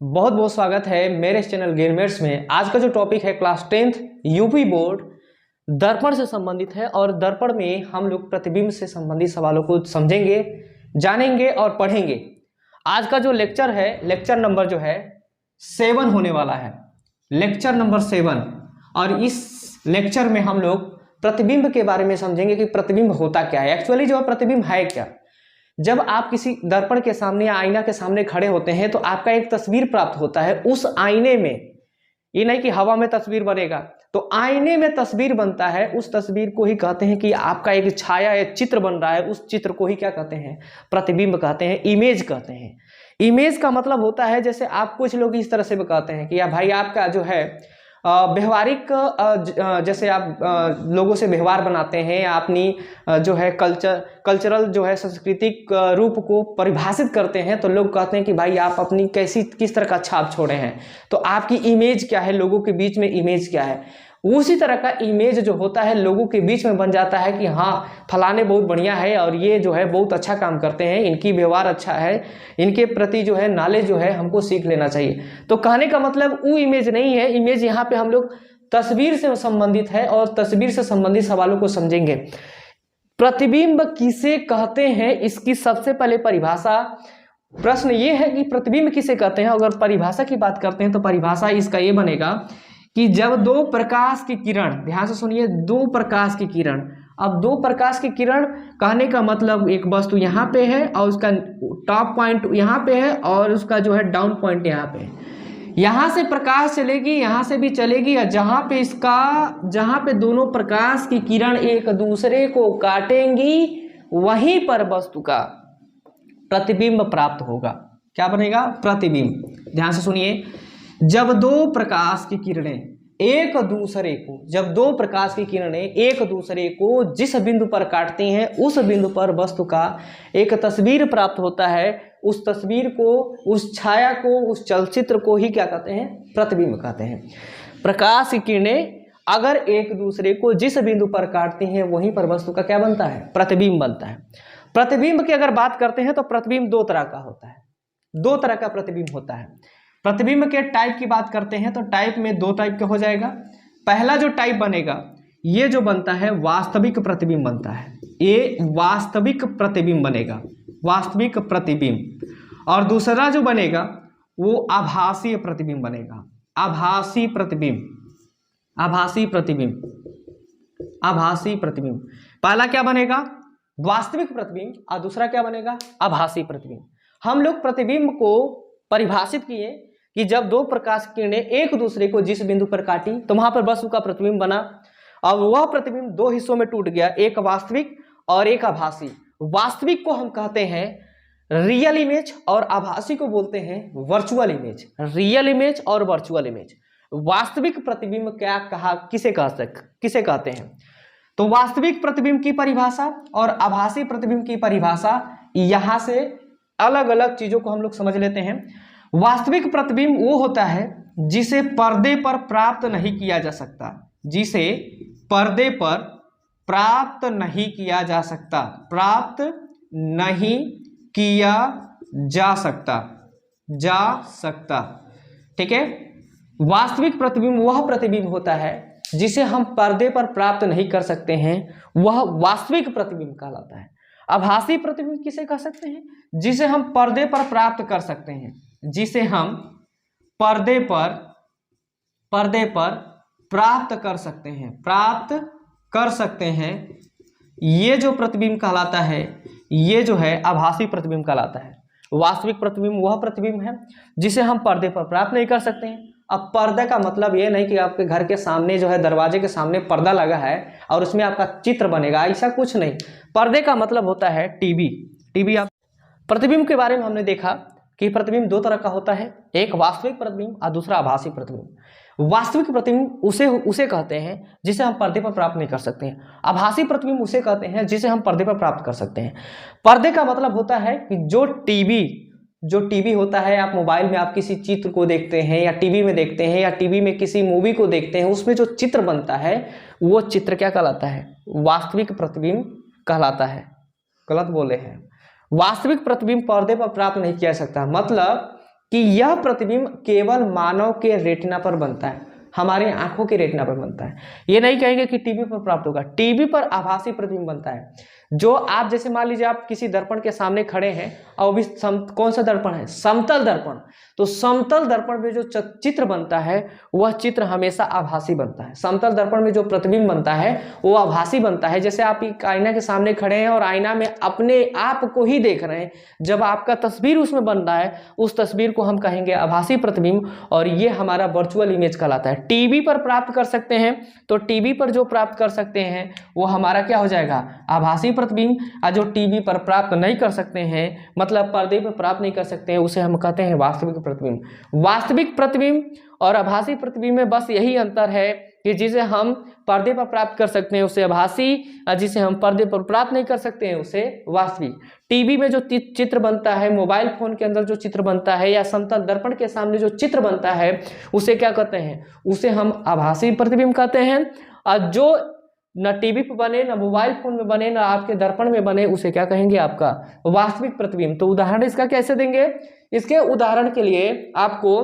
बहुत बहुत स्वागत है मेरे इस चैनल गेमर्स में। आज का जो टॉपिक है क्लास 10th यूपी बोर्ड दर्पण से संबंधित है और दर्पण में हम लोग प्रतिबिंब से संबंधित सवालों को समझेंगे, जानेंगे और पढ़ेंगे। आज का जो लेक्चर है, लेक्चर नंबर जो है 7 होने वाला है, लेक्चर नंबर 7। और इस लेक्चर में हम लोग प्रतिबिंब के बारे में समझेंगे कि प्रतिबिंब होता क्या है, एक्चुअली जो है प्रतिबिंब है क्या। जब आप किसी दर्पण के सामने या आईना के सामने खड़े होते हैं तो आपका एक तस्वीर प्राप्त होता है। उस आईने में, ये नहीं कि हवा में तस्वीर बनेगा, तो आईने में तस्वीर बनता है। उस तस्वीर को ही कहते हैं कि आपका एक छाया या चित्र बन रहा है। उस चित्र को ही क्या कहते हैं? प्रतिबिंब कहते हैं, इमेज कहते हैं। इमेज का मतलब होता है, जैसे आप कुछ लोग इस तरह से भी कहते हैं कि या भाई आपका जो है व्यवहारिक, जैसे आप लोगों से व्यवहार बनाते हैं या अपनी जो है कल्चरल जो है सांस्कृतिक रूप को परिभाषित करते हैं, तो लोग कहते हैं कि भाई आप अपनी किस तरह का छाप छोड़े हैं, तो आपकी इमेज क्या है, लोगों के बीच में इमेज क्या है। उसी तरह का इमेज जो होता है लोगों के बीच में बन जाता है कि हाँ फलाने बहुत बढ़िया है और ये जो है बहुत अच्छा काम करते हैं, इनकी व्यवहार अच्छा है, इनके प्रति जो है नॉलेज जो है हमको सीख लेना चाहिए। तो कहने का मतलब वो इमेज नहीं है। इमेज यहाँ पे हम लोग तस्वीर से संबंधित है और तस्वीर से संबंधित सवालों को समझेंगे। प्रतिबिंब किसे कहते हैं, इसकी सबसे पहले परिभाषा। प्रश्न ये है कि प्रतिबिंब किसे कहते हैं। अगर परिभाषा की बात करते हैं तो परिभाषा इसका ये बनेगा कि जब दो प्रकाश की किरण, ध्यान से सुनिए, दो प्रकाश की किरण। अब दो प्रकाश की किरण कहने का मतलब एक वस्तु यहाँ पे है और उसका टॉप पॉइंट यहाँ पे है और उसका जो है डाउन पॉइंट यहाँ पे है। यहाँ से प्रकाश चलेगी, यहाँ से भी चलेगी, और जहाँ पे दोनों प्रकाश की किरण एक दूसरे को काटेंगी वहीं पर वस्तु का प्रतिबिंब प्राप्त होगा। क्या बनेगा? प्रतिबिंब। ध्यान से सुनिए, जब दो प्रकाश की किरणें एक दूसरे को जिस बिंदु पर काटती हैं उस बिंदु पर वस्तु का एक तस्वीर प्राप्त होता है। उस तस्वीर को, उस छाया को, उस चलचित्र को ही क्या कहते हैं? प्रतिबिंब कहते हैं। प्रकाश की किरणें अगर एक दूसरे को जिस बिंदु पर काटती हैं वहीं पर वस्तु का क्या बनता है? प्रतिबिंब बनता है। प्रतिबिंब की अगर बात करते हैं तो प्रतिबिंब दो तरह का होता है, दो तरह का प्रतिबिंब होता है। प्रतिबिंब के टाइप की बात करते हैं तो टाइप में दो टाइप का हो जाएगा। पहला जो टाइप बनेगा, ये जो बनता है वास्तविक प्रतिबिंब बनता है। ये वास्तविक प्रतिबिंब बनेगा, वास्तविक प्रतिबिंब। और दूसरा जो बनेगा वो आभासी प्रतिबिंब बनेगा, आभासी प्रतिबिंब, आभासी प्रतिबिंब, आभासी प्रतिबिंब। पहला क्या बनेगा? वास्तविक प्रतिबिंब, और दूसरा क्या बनेगा? आभासी प्रतिबिंब। हम लोग प्रतिबिंब को परिभाषित किए कि जब दो प्रकाश किरणें एक दूसरे को जिस बिंदु पर काटी तो वहां पर वस्तु का प्रतिबिंब बना। और वह प्रतिबिंब दो हिस्सों में टूट गया, एक वास्तविक और एक आभासी। वास्तविक को हम कहते हैं रियल इमेज और आभासी को बोलते हैं वर्चुअल इमेज। रियल इमेज और वर्चुअल इमेज। वास्तविक प्रतिबिंब किसे कहते हैं? तो वास्तविक प्रतिबिंब की परिभाषा और आभासी प्रतिबिंब की परिभाषा, यहां से अलग अलग चीजों को हम लोग समझ लेते हैं। वास्तविक प्रतिबिंब वो होता है जिसे पर्दे पर प्राप्त नहीं किया जा सकता, जिसे पर्दे पर प्राप्त नहीं किया जा सकता, प्राप्त नहीं किया जा सकता। ठीक है। वास्तविक प्रतिबिंब वह प्रतिबिंब होता है जिसे हम पर्दे पर प्राप्त नहीं कर सकते हैं, वह वास्तविक प्रतिबिंब कहलाता है। आभासी प्रतिबिंब किसे कह सकते हैं? जिसे हम पर्दे पर प्राप्त कर सकते हैं, जिसे हम पर्दे पर प्राप्त कर सकते हैं, ये जो प्रतिबिंब कहलाता है, ये जो है आभासी प्रतिबिंब कहलाता है। वास्तविक प्रतिबिंब वह प्रतिबिंब है जिसे हम पर्दे पर प्राप्त नहीं कर सकते हैं। अब पर्दे का मतलब ये नहीं कि आपके घर के सामने जो है दरवाजे के सामने पर्दा लगा है और उसमें आपका चित्र बनेगा, ऐसा कुछ नहीं। पर्दे का मतलब होता है टीवी। आप प्रतिबिंब के बारे में हमने देखा कि प्रतिबिंब दो तरह का होता है, एक वास्तविक प्रतिबिंब और दूसरा आभासी प्रतिबिंब। वास्तविक प्रतिबिंब उसे कहते हैं जिसे हम पर्दे पर प्राप्त नहीं कर सकते हैं। आभासी प्रतिबिंब उसे कहते हैं जिसे हम पर्दे पर प्राप्त कर सकते हैं। पर्दे का मतलब होता है कि जो टीवी होता है, आप मोबाइल में आप किसी चित्र को देखते हैं या टीवी में देखते हैं या टीवी में किसी मूवी को देखते हैं, उसमें जो चित्र बनता है वो चित्र क्या कहलाता है? वास्तविक प्रतिबिंब कहलाता है। गलत बोले हैं। वास्तविक प्रतिबिंब पर्दे पर प्राप्त नहीं किया जा सकता, मतलब कि यह प्रतिबिंब केवल मानव के रेटिना पर बनता है, हमारे आंखों के रेटिना पर बनता है। ये नहीं कहेंगे कि टीवी पर प्राप्त होगा, टीवी पर आभासी प्रतिबिंब बनता है। जो आप जैसे मान लीजिए आप किसी दर्पण के सामने खड़े हैं और भी कौन सा दर्पण है, समतल दर्पण, तो समतल दर्पण में जो चित्र बनता है वह चित्र हमेशा आभासी बनता है। समतल दर्पण में जो प्रतिबिंब बनता है वो आभासी बनता है। जैसे आप एक आईना के सामने खड़े हैं और आईना में अपने आप को ही देख रहे हैं, जब आपका तस्वीर उसमें बन रहा है उस तस्वीर को हम कहेंगे आभासी प्रतिबिंब, और ये हमारा वर्चुअल इमेज कहलाता है। टीवी पर प्राप्त कर सकते हैं तो टीवी पर जो प्राप्त कर सकते हैं वो हमारा क्या हो जाएगा, आभासी प्रतिबिंब। और जो टीवी पर प्राप्त नहीं कर सकते हैं, मतलब पर्दे पर प्राप्त नहीं कर सकते हैं, उसे हम कहते हैं वास्तविक प्रतिबिंब। वास्तविक प्रतिबिंब और आभासी प्रतिबिंब में बस यही अंतर है कि जिसे हम पर्दे पर प्राप्त कर सकते हैं उसे आभासी, और जिसे हम पर्दे पर प्राप्त नहीं कर सकते हैं उसे वास्तविक। टीवी में जो चित्र बनता है, मोबाइल फोन के अंदर जो चित्र बनता है, या समतल दर्पण के सामने जो चित्र बनता है उसे क्या कहते हैं, उसे हम आभासी प्रतिबिंब कहते हैं। और जो न टीवी पर बने, न मोबाइल फोन में बने, न आपके दर्पण में बने, उसे क्या कहेंगे, आपका वास्तविक प्रतिबिंब। तो उदाहरण इसका कैसे देंगे, इसके उदाहरण के लिए आपको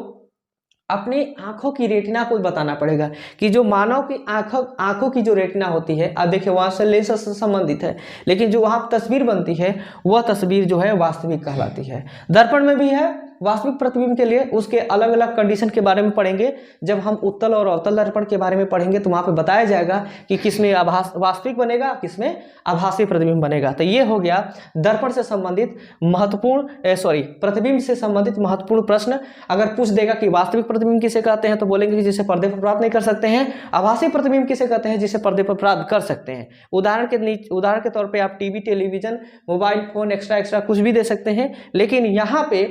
अपनी आंखों की रेटिना को बताना पड़ेगा कि जो मानव की आंखों की जो रेटिना होती है, अब देखिए वहां से लेंस से संबंधित है, लेकिन जो वहां तस्वीर बनती है वह तस्वीर जो है वास्तविक कहलाती है। दर्पण में भी है वास्तविक प्रतिबिंब के लिए, उसके अलग अलग कंडीशन के बारे में पढ़ेंगे। जब हम उत्तल और अवतल दर्पण के बारे में पढ़ेंगे तो वहां पे बताया जाएगा कि किसमें वास्तविक बनेगा, किसमें आभासी प्रतिबिंब बनेगा। तो ये हो गया दर्पण से संबंधित प्रतिबिंब से संबंधित महत्वपूर्ण प्रश्न। अगर पूछ देगा कि वास्तविक प्रतिबिंब किसे कहते हैं तो बोलेंगे कि जिसे पर्दे पर प्राप्त नहीं कर सकते हैं। आभासी प्रतिबिंब किसे कहते हैं, जिसे पर्दे पर प्राप्त कर सकते हैं। उदाहरण के तौर पर आप TV, television, mobile phone, extra कुछ भी दे सकते हैं, लेकिन यहाँ पे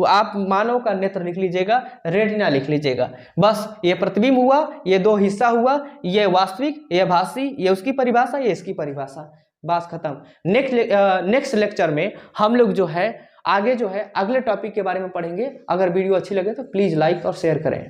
आप मानव का नेत्र लिख लीजिएगा, रेटिना लिख लीजिएगा। बस ये प्रतिबिंब हुआ, ये दो हिस्सा हुआ, ये वास्तविक, ये आभासी, ये उसकी परिभाषा, ये इसकी परिभाषा, बस खत्म। नेक्स्ट लेक्चर में हम लोग जो है आगे जो है अगले टॉपिक के बारे में पढ़ेंगे। अगर वीडियो अच्छी लगे तो प्लीज लाइक और शेयर करें।